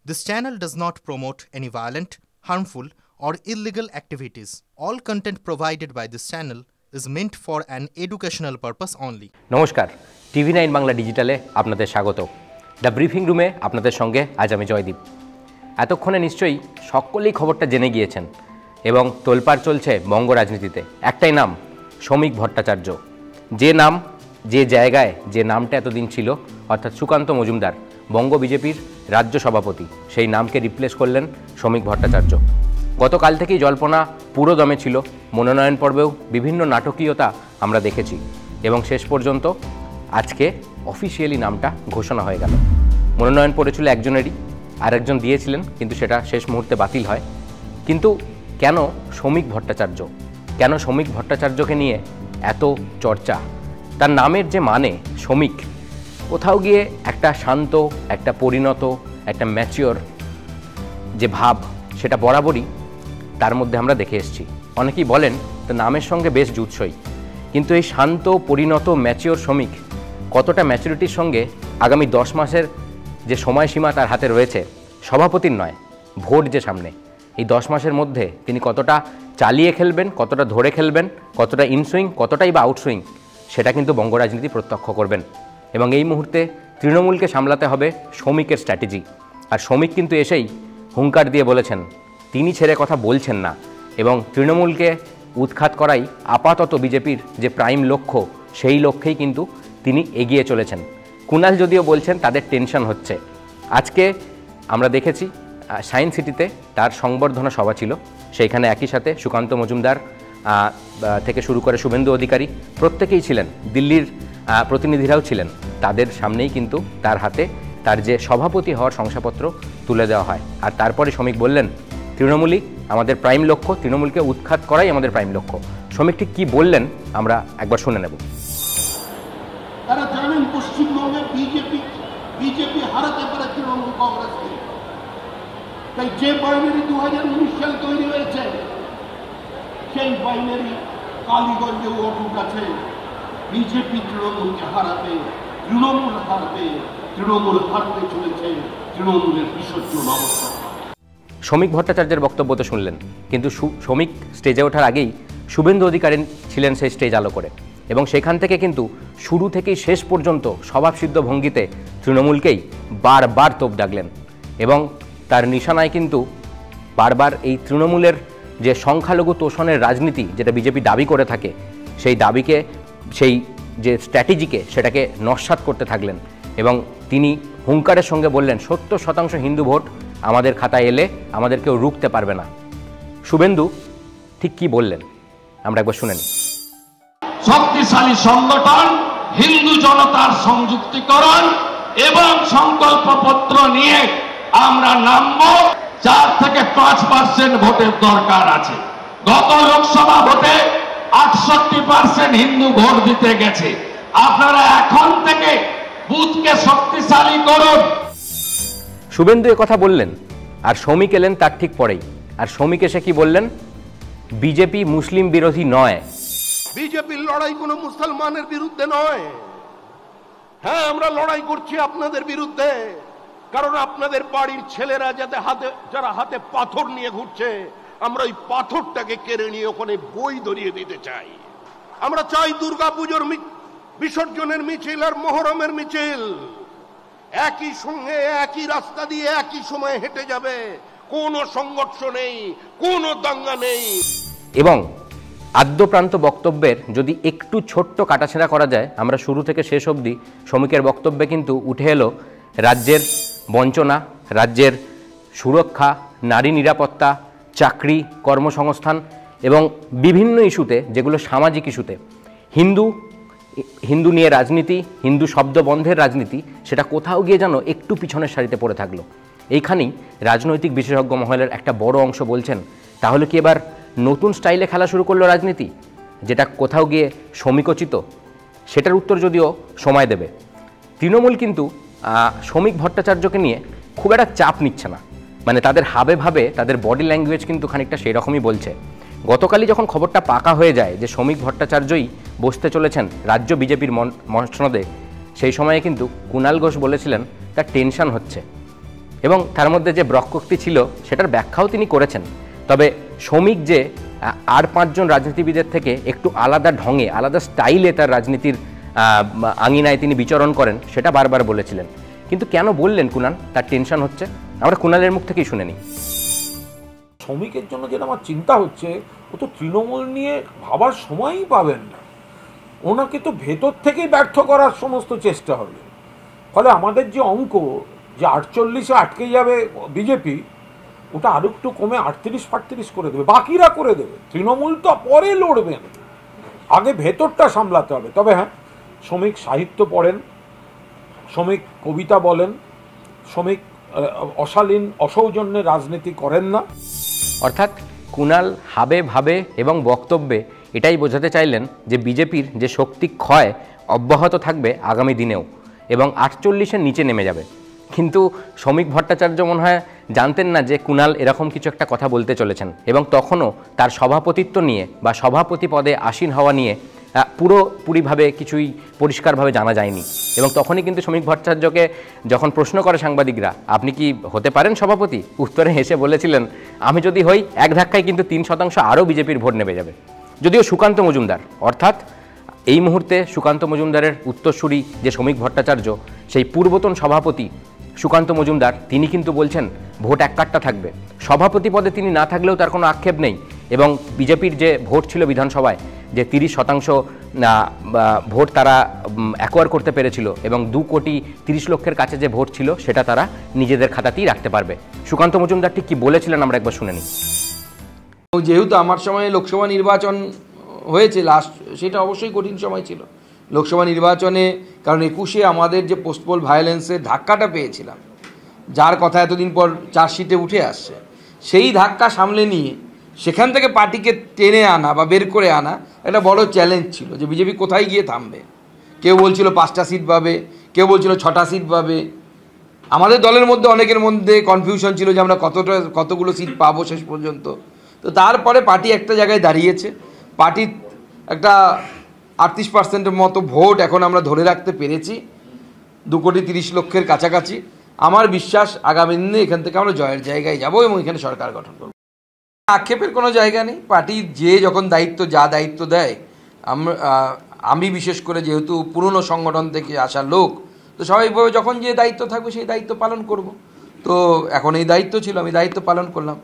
This channel does not promote any violent, harmful, or illegal activities. All content provided by this channel is meant for an educational purpose only. নমস্কার, TV9 Bangla ডিজিটালে আপনাদের স্বাগত। The briefing রুমে আপনাদের সঙ্গে আজ আমি জয়দীপ। এতক্ষণে নিশ্চয়ই সকলেই খবরটা জেনে গিয়েছেন এবং তোলপাড় চলছে বঙ্গ রাজনীতিতে। একটাই নাম, শ্রমিক ভট্টাচার্য। যে নাম, যে জায়গায় যে নামটা এতদিন ছিল, অর্থাৎ সুকান্ত মজুমদার বঙ্গ বিজেপির রাজ্য সভাপতি, সেই নামকে রিপ্লেস করলেন শ্রমিক ভট্টাচার্য। গতকাল থেকেই জল্পনা পুরো দমে ছিল, মনোনয়ন পর্বেও বিভিন্ন নাটকীয়তা আমরা দেখেছি এবং শেষ পর্যন্ত আজকে অফিসিয়ালি নামটা ঘোষণা হয়ে গেল। মনোনয়ন পড়েছিল একজনেরই, আরেকজন দিয়েছিলেন, কিন্তু সেটা শেষ মুহূর্তে বাতিল হয়। কিন্তু কেন শ্রমিক ভট্টাচার্য, কেন শ্রমিক ভট্টাচার্যকে নিয়ে এত চর্চা? তার নামের যে মানে শ্রমিক, কোথাও গিয়ে একটা শান্ত, একটা পরিণত, একটা ম্যাচিওর যে ভাব, সেটা বরাবরই তার মধ্যে আমরা দেখে এসেছি। অনেকেই বলেন তার নামের সঙ্গে বেশ জুৎসই, কিন্তু এই শান্ত, পরিণত, ম্যাচিওর শ্রমিক কতটা ম্যাচুরিটির সঙ্গে আগামী 10 মাসের যে সময়সীমা তার হাতে রয়েছে, সভাপতির নয়, ভোট যে সামনে, এই 10 মাসের মধ্যে তিনি কতটা চালিয়ে খেলবেন, কতটা ধরে খেলবেন, কতটা ইনসুইং, কতটাই বা আউটসুইং, সেটা কিন্তু বঙ্গ রাজনীতি প্রত্যক্ষ করবেন। এবং এই মুহূর্তে তৃণমূলকে সামলাতে হবে শ্রমিকের স্ট্র্যাটেজি। আর শ্রমিক কিন্তু এসেই হুঙ্কার দিয়ে বলেছেন তিনি ছেড়ে কথা বলছেন না এবং তৃণমূলকে উৎখাত করাই আপাতত বিজেপির যে প্রাইম লক্ষ্য, সেই লক্ষ্যেই কিন্তু তিনি এগিয়ে চলেছেন। কুণাল যদিও বলছেন তাদের টেনশন হচ্ছে। আজকে আমরা দেখেছি সায়েন্স সিটিতে তার সংবর্ধনা সভা ছিল, সেইখানে একই সাথে সুকান্ত মজুমদার থেকে শুরু করে শুভেন্দু অধিকারী প্রত্যেকেই ছিলেন, দিল্লির প্রতিনিধিরাও ছিলেন। তাদের সামনেই কিন্তু তার হাতে তার যে সভাপতি হওয়ার শংসাপত্র তুলে দেওয়া হয়। আর তারপরে শ্রমিক বললেন তৃণমূলই আমাদের প্রাইম লক্ষ্য, তৃণমূলকে উৎখাত করাই আমাদের প্রাইম লক্ষ্য। শ্রমিক ঠিক কী বললেন আমরা একবার শুনে নেব। তারা জানেন পশ্চিমবঙ্গে বিজেপি হারাতে পারে তৃণমূল কংগ্রেসকে। তাই যে বাইনারি 2019 সালে তৈরি হয়েছে, সেই বাইনারি কালীগঞ্জে অটুট আছে। বিজেপি তৃণমূলকে হারাবে, তৃণমূল হারবে, তৃণমূল হারতে চলেছে তৃণমূলের বিসর্জন অবস্থা। শ্রমিক ভট্টাচার্যের বক্তব্য তো শুনলেন, কিন্তু শ্রমিক স্টেজে ওঠার আগেই শুভেন্দু অধিকারী ছিলেন সেই স্টেজ আলো করে এবং সেখান থেকে কিন্তু শুরু থেকেই শেষ পর্যন্ত স্বভাবসিদ্ধ ভঙ্গিতে তৃণমূলকেই বারবার তোপ দাগলেন এবং তার নিশানায় কিন্তু বারবার এই তৃণমূলের যে সংখ্যালঘু তোষণের রাজনীতি, যেটা বিজেপি দাবি করে থাকে, সেই দাবিকে, সেই যে স্ট্র্যাটেজিকে, সেটাকে নস্যাৎ করতে থাকলেন এবং তিনি হুঙ্কারের সঙ্গে বললেন 70% হিন্দু ভোট আমাদের খাতায় এলে আমাদের কেউ রুখতে পারবে না। শুভেন্দু ঠিক কি বললেন আমরা একবার শুনে নিই। শক্তিশালী সংগঠন, হিন্দু জনতার সংযুক্তিকরণ এবং সংকল্পপত্র নিয়ে আমরা নামব। 4 থেকে 5% ভোটের দরকার আছে। গত লোকসভা ভোটে 68% হিন্দু ভোট দিতে গেছে। আপনারা এখন থেকে বুথকে শক্তিশালী করুন। শুভেন্দু কথা বললেন আর শ্রমিক এলেন তার ঠিক পরেই। আর শ্রমিক এসে কি বললেন? বিজেপি মুসলিম বিরোধী নয়। বিজেপির লড়াই কোনো মুসলমানের বিরুদ্ধে নয়। হ্যাঁ, আমরা লড়াই করছি আপনাদের বিরুদ্ধে, কারণ আপনাদের বাড়ির ছেলেরা যারা হাতে পাথর নিয়ে ঘুরছে, আমরা ওই পাথরটাকে কেড়ে নিয়ে ওখানে বই ধরিয়ে দিতে চাই। আমরা চাই দুর্গাপুজোর বিসর্জনের মিছিল আর মহরমের মিছিল একই সঙ্গে একই রাস্তা দিয়ে একই সময় হেঁটে যাবে। কোনো সংঘর্ষ নেই, কোনো দাঙ্গা নেই। এবং আদ্যপ্রান্ত বক্তব্যের যদি একটু ছোট্ট কাটাছেঁড়া করা যায়, আমরা শুরু থেকে শেষ অবধি শ্রমিকের বক্তব্যে কিন্তু উঠে এলো রাজ্যের বঞ্চনা, রাজ্যের সুরক্ষা, নারী নিরাপত্তা, চাকরি, কর্মসংস্থান এবং বিভিন্ন ইস্যুতে, যেগুলো সামাজিক ইস্যুতে হিন্দু নিয়ে রাজনীতি, হিন্দু শব্দ বন্ধের রাজনীতি, সেটা কোথাও গিয়ে যেন একটু পিছনের সারিতে পড়ে থাকলো। এইখানেই রাজনৈতিক বিশেষজ্ঞ মহলের একটা বড় অংশ বলছেন, তাহলে কি এবার নতুন স্টাইলে খেলা শুরু করলো রাজনীতি, যেটা কোথাও গিয়ে শ্রমিকোচিত? সেটার উত্তর যদিও সময় দেবে। তৃণমূল কিন্তু শ্রমিক ভট্টাচার্যকে নিয়ে খুব একটা চাপ নিচ্ছে না, মানে তাদের হাবে ভাবে, তাদের বডি ল্যাঙ্গুয়েজ কিন্তু খানিকটা সেই রকমই বলছে। গতকালই যখন খবরটা পাকা হয়ে যায় যে শ্রমিক ভট্টাচার্যই বসতে চলেছেন রাজ্য বিজেপির মসনদে, সেই সময়ে কিন্তু কুণাল ঘোষ বলেছিলেন তার টেনশন হচ্ছে। এবং তার মধ্যে যে ব্রক্কোক্তি ছিল সেটার ব্যাখ্যাও তিনি করেছেন। তবে শ্রমিক যে আর 5 জন রাজনীতিবিদের থেকে একটু আলাদা ঢঙে, আলাদা স্টাইলে তার রাজনীতির আঙিনায় তিনি বিচরণ করেন সেটা বারবার বলেছিলেন। কিন্তু কেন বললেন কুণাল? তার টেনশন হচ্ছে। আমরা কুণালের মুখ থেকেই শুনে নিই। শ্রমিকের জন্য যেটা আমার চিন্তা হচ্ছে, ও তো তৃণমূল নিয়ে ভাবার সময়ই পাবেন না। ওনাকে তো ভেতর থেকেই ব্যর্থ করার সমস্ত চেষ্টা হবে। ফলে আমাদের যে অঙ্ক যে 48-এ আটকে যাবে বিজেপি, ওটা আরো একটু কমে 38-38 করে দেবে, বাকিরা করে দেবে। তৃণমূল তো পরে লড়বেন, আগে ভেতরটা সামলাতে হবে। তবে হ্যাঁ, শ্রমিক সাহিত্য পড়েন, শ্রমিক কবিতা বলেন, শ্রমিক অশালীন অসৌজন্যে রাজনীতি করেন না। অর্থাৎ কুণাল হাবে ভাবে এবং বক্তব্যে এটাই বোঝাতে চাইলেন যে বিজেপির যে শক্তি ক্ষয় অব্যাহত থাকবে আগামী দিনেও এবং 48-এর নিচে নেমে যাবে। কিন্তু শ্রমিক ভট্টাচার্য মনে হয় জানতেন না যে কুণাল এরকম কিছু একটা কথা বলতে চলেছেন, এবং তখনও তার সভাপতিত্ব নিয়ে বা সভাপতি পদে আসীন হওয়া নিয়ে পুরোপুরিভাবে কিছুই পরিষ্কারভাবে জানা যায়নি। এবং তখনই কিন্তু শ্রমিক ভট্টাচার্যকে যখন প্রশ্ন করে সাংবাদিকরা, আপনি কি হতে পারেন সভাপতি, উত্তরে হেসে বলেছিলেন, আমি যদি হই এক ধাক্কায় কিন্তু 3% আরও বিজেপির ভোট নেমে যাবে। যদিও সুকান্ত মজুমদার, অর্থাৎ এই মুহূর্তে সুকান্ত মজুমদারের উত্তরসূরি যে শ্রমিক ভট্টাচার্য, সেই পূর্বতন সভাপতি সুকান্ত মজুমদার, তিনি কিন্তু বলছেন ভোট এক কাট্টা থাকবে। সভাপতি পদে তিনি না থাকলেও তার কোনো আক্ষেপ নেই। এবং বিজেপির যে ভোট ছিল বিধানসভায়, যে 30% ভোট তারা অ্যাকোয়ার করতে পেরেছিল এবং 2,30,00,000 কাছে যে ভোট ছিল সেটা তারা নিজেদের খাতাতেই রাখতে পারবে। সুকান্ত মজুমদার ঠিক কী বলেছিলেন আমরা একবার শুনে নিই। যেহেতু আমার সময়ে লোকসভা নির্বাচন হয়েছে লাস্ট, সেটা অবশ্যই কঠিন সময় ছিল লোকসভা নির্বাচনে, কারণ 21-এ আমাদের যে পোস্টপোল ভায়োলেন্সের ধাক্কাটা পেয়েছিলাম, যার কথা এতদিন পর চার্জশিটে উঠে আসছে, সেই ধাক্কা সামলে নিয়ে সেখান থেকে পার্টিকে টেনে আনা বা বের করে আনা একটা বড় চ্যালেঞ্জ ছিল যে বিজেপি কোথায় গিয়ে থামবে। কেউ বলছিল 5টা সিট পাবে, কেউ বলছিল 6টা সিট পাবে। আমাদের দলের মধ্যে অনেকের মধ্যে কনফিউশন ছিল যে আমরা কতগুলো সিট পাবো শেষ পর্যন্ত। তো তারপরে পার্টি একটা জায়গায় দাঁড়িয়েছে, পার্টির একটা 38% মতো ভোট এখন আমরা ধরে রাখতে পেরেছি, 2,30,00,000 কাছাকাছি। আমার বিশ্বাস আগামী দিনে এখান থেকে আমরা জয়ের জায়গায় যাব এবং এখানে সরকার গঠন করব। আক্ষেপের কোনো জায়গা নেই। পার্টি যে যখন যা দায়িত্ব দেয়, আমি বিশেষ করে যেহেতু পুরনো সংগঠন থেকে আসা লোক, তো স্বাভাবিকভাবে যখন যে দায়িত্ব থাকবে সেই দায়িত্ব পালন করব। তো এখন এই দায়িত্ব ছিল, আমি দায়িত্ব পালন করলাম।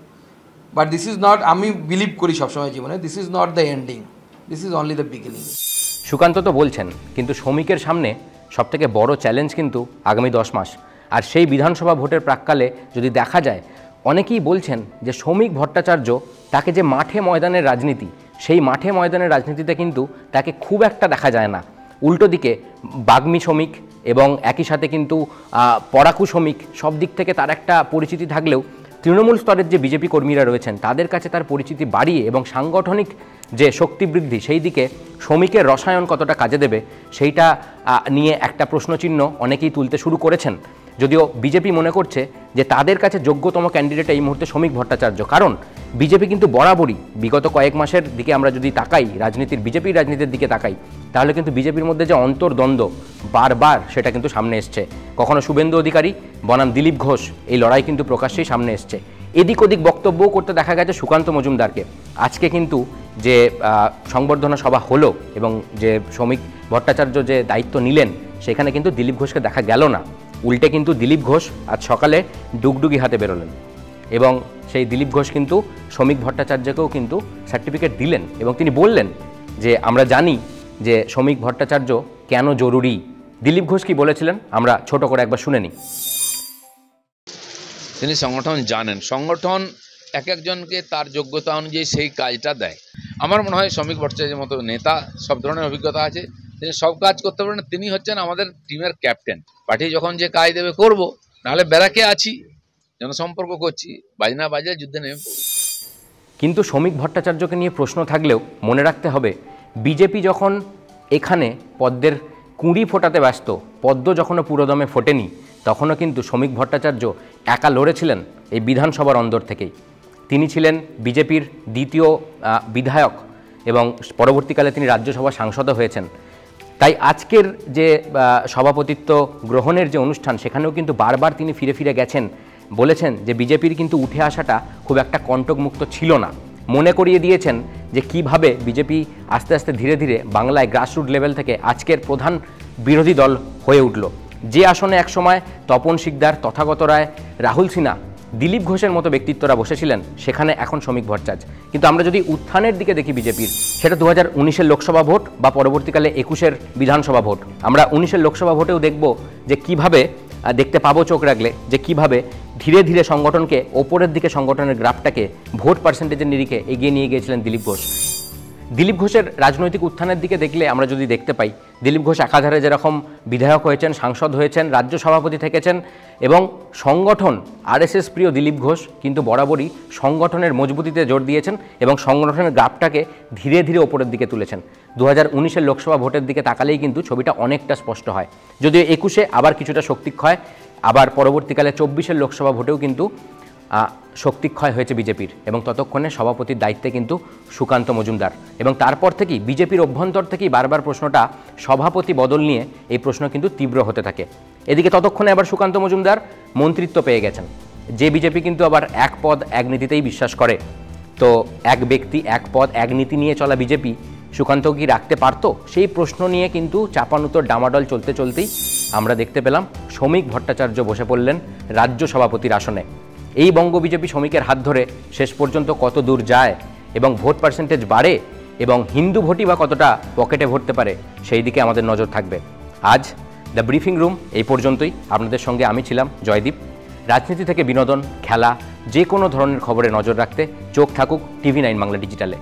বাট দিস ইজ নট, আমি বিলিভ করি সবসময় জীবনে, this is not the ending, this is only the beginning. Sukanta তো বলছেন, কিন্তু শ্রমিকের সামনে সবথেকে বড় চ্যালেঞ্জ কিন্তু আগামী 10 মাস। আর সেই বিধানসভা ভোটের প্রাক্কালে যদি দেখা যায়, অনেকেই বলছেন যে শ্রমিক ভট্টাচার্য তাকে যে মাঠে ময়দানের রাজনীতি, সেই মাঠে ময়দানের রাজনীতিতে কিন্তু তাকে খুব একটা দেখা যায় না। উল্টো দিকে বাগ্মী শ্রমিক এবং একই সাথে কিন্তু পড়াকু শ্রমিক, সব দিক থেকে তার একটা পরিচিতি থাকলেও তৃণমূল স্তরের যে বিজেপি কর্মীরা রয়েছেন তাদের কাছে তার পরিচিতি বাড়িয়ে এবং সাংগঠনিক যে শক্তি বৃদ্ধি, সেই দিকে শ্রমিকের রসায়ন কতটা কাজে দেবে সেইটা নিয়ে একটা প্রশ্নচিহ্ন অনেকেই তুলতে শুরু করেছেন। যদিও বিজেপি মনে করছে যে তাদের কাছে যোগ্যতম ক্যান্ডিডেট এই মুহূর্তে শ্রমিক ভট্টাচার্য, কারণ বিজেপি কিন্তু বরাবরই বিগত কয়েক মাসের দিকে আমরা যদি তাকাই, বিজেপির রাজনীতির দিকে তাকাই, তাহলে কিন্তু বিজেপির মধ্যে যে অন্তর্দ্বন্দ্ব বারবার সেটা কিন্তু সামনে এসছে। কখনো শুভেন্দু অধিকারী বনাম দিলীপ ঘোষ, এই লড়াই কিন্তু প্রকাশ্যেই সামনে এসছে। এদিক ওদিক বক্তব্যও করতে দেখা গেছে সুকান্ত মজুমদারকে। আজকে কিন্তু যে সংবর্ধনা সভা হলো এবং যে শ্রমিক ভট্টাচার্য যে দায়িত্ব নিলেন, সেখানে কিন্তু দিলীপ ঘোষকে দেখা গেল না। উল্টে কিন্তু দিলীপ ঘোষ আজ সকালে ডুগডুগি হাতে বেরোলেন এবং সেই দিলীপ ঘোষ কিন্তু শ্রমিক ভট্টাচার্যকেও কিন্তু সার্টিফিকেট দিলেন এবং তিনি বললেন যে আমরা জানি যে শ্রমিক ভট্টাচার্য কেন জরুরি। দিলীপ ঘোষ কি বলেছিলেন আমরা ছোট করে একবার শুনে নিই। তিনি সংগঠন জানেন, সংগঠন এক একজনকে তার যোগ্যতা অনুযায়ী সেই কাজটা দেয়। আমার মনে হয় শ্রমিক ভট্টাচার্যের মতো নেতা, সব ধরনের অভিজ্ঞতা আছে, তিনি সব কাজ করতে পারেন। তিনি হচ্ছেন আমাদের টিমের ক্যাপ্টেন। পার্টি যখন যে কাজ দেবে করবো, নাহলে ব্যারাকে আছি, জনসম্পর্ক করছি, বাজনা বাজে যুদ্ধে নেমে পড়ব। কিন্তু শ্রমিক ভট্টাচার্যকে নিয়ে প্রশ্ন থাকলেও মনে রাখতে হবে, বিজেপি যখন এখানে পদ্মের কুঁড়ি ফোটাতে ব্যস্ত, পদ্ম যখনও পুরোদমে ফোটেনি, তখনও কিন্তু শ্রমিক ভট্টাচার্য একা লড়েছিলেন এই বিধানসভার অন্দর থেকেই। তিনি ছিলেন বিজেপির দ্বিতীয় বিধায়ক এবং পরবর্তীকালে তিনি রাজ্যসভা সাংসদও হয়েছেন। তাই আজকের যে সভাপতিত্ব গ্রহণের যে অনুষ্ঠান, সেখানেও কিন্তু বারবার তিনি ফিরে ফিরে গেছেন বলেছেন যে বিজেপির কিন্তু উঠে আসাটা খুব একটা কণ্টকমুক্ত ছিল না। মনে করিয়ে দিয়েছেন যে কিভাবে বিজেপি আস্তে আস্তে ধীরে ধীরে বাংলায় গ্রাসরুট লেভেল থেকে আজকের প্রধান বিরোধী দল হয়ে উঠল। যে আসনে একসময় তপন শিকদার, তথাগত রায়, রাহুল সিনহা, দিলীপ ঘোষের মতো ব্যক্তিত্বরা বসেছিলেন, সেখানে এখন শ্রমিক ভট্টাচার্য। কিন্তু আমরা যদি উত্থানের দিকে দেখি বিজেপির, সেটা 2019-এর লোকসভা ভোট বা পরবর্তীকালে 21-এর বিধানসভা ভোট। আমরা 19-এর লোকসভা ভোটেও দেখব যে কিভাবে দেখতে পাবো চোখ রাখলে যে কিভাবে ধীরে ধীরে সংগঠনকে ওপরের দিকে, সংগঠনের গ্রাফটাকে ভোট পার্সেন্টেজের নিরিখে এগিয়ে নিয়ে গিয়েছিলেন দিলীপ ঘোষ। দিলীপ ঘোষের রাজনৈতিক উত্থানের দিকে দেখলে আমরা যদি দেখতে পাই, দিলীপ ঘোষ একাধারে যেরকম বিধায়ক হয়েছেন, সাংসদ হয়েছেন, রাজ্য সভাপতি থেকেছেন এবং সংগঠন আরএসএস প্রিয় দিলীপ ঘোষ কিন্তু বরাবরই সংগঠনের মজবুতিতে জোর দিয়েছেন এবং সংগঠনের গ্রাফটাকে ধীরে ধীরে ওপরের দিকে তুলেছেন। 2019-এর লোকসভা ভোটের দিকে তাকালেই কিন্তু ছবিটা অনেকটা স্পষ্ট হয়। যদিও 21-এ আবার কিছুটা শক্তিক্ষয়, আবার পরবর্তীকালে 24-এর লোকসভা ভোটেও কিন্তু শক্তিক্ষয় হয়েছে বিজেপির এবং ততক্ষণে সভাপতির দায়িত্বে কিন্তু সুকান্ত মজুমদার। এবং তারপর থেকেই বিজেপির অভ্যন্তর থেকেই বারবার প্রশ্নটা সভাপতি বদল নিয়ে এই প্রশ্ন কিন্তু তীব্র হতে থাকে। এদিকে ততক্ষণে আবার সুকান্ত মজুমদার মন্ত্রিত্ব পেয়ে গেছেন। যে বিজেপি কিন্তু আবার এক পদ এক নীতিতেই বিশ্বাস করে, তো এক ব্যক্তি এক পদ এক নীতি নিয়ে চলা বিজেপি সুকান্ত কি রাখতে পারত? সেই প্রশ্ন নিয়ে কিন্তু চাপানুতোর ডামাডল চলতে চলতেই আমরা দেখতে পেলাম শ্রমিক ভট্টাচার্য বসে পড়লেন রাজ্য সভাপতির আসনে। এই বঙ্গ বিজেপি শ্রমিকের হাত ধরে শেষ পর্যন্ত কত দূর যায় এবং ভোট পার্সেন্টেজ বাড়ে এবং হিন্দু ভোটই বা কতটা পকেটে ভরতে পারে, সেই দিকে আমাদের নজর থাকবে। আজ দ্য ব্রিফিং রুম এই পর্যন্তই। আপনাদের সঙ্গে আমি ছিলাম জয়দীপ। রাজনীতি থেকে বিনোদন, খেলা, যে কোনো ধরনের খবরে নজর রাখতে চোখ থাকুক TV9 বাংলা ডিজিটালে।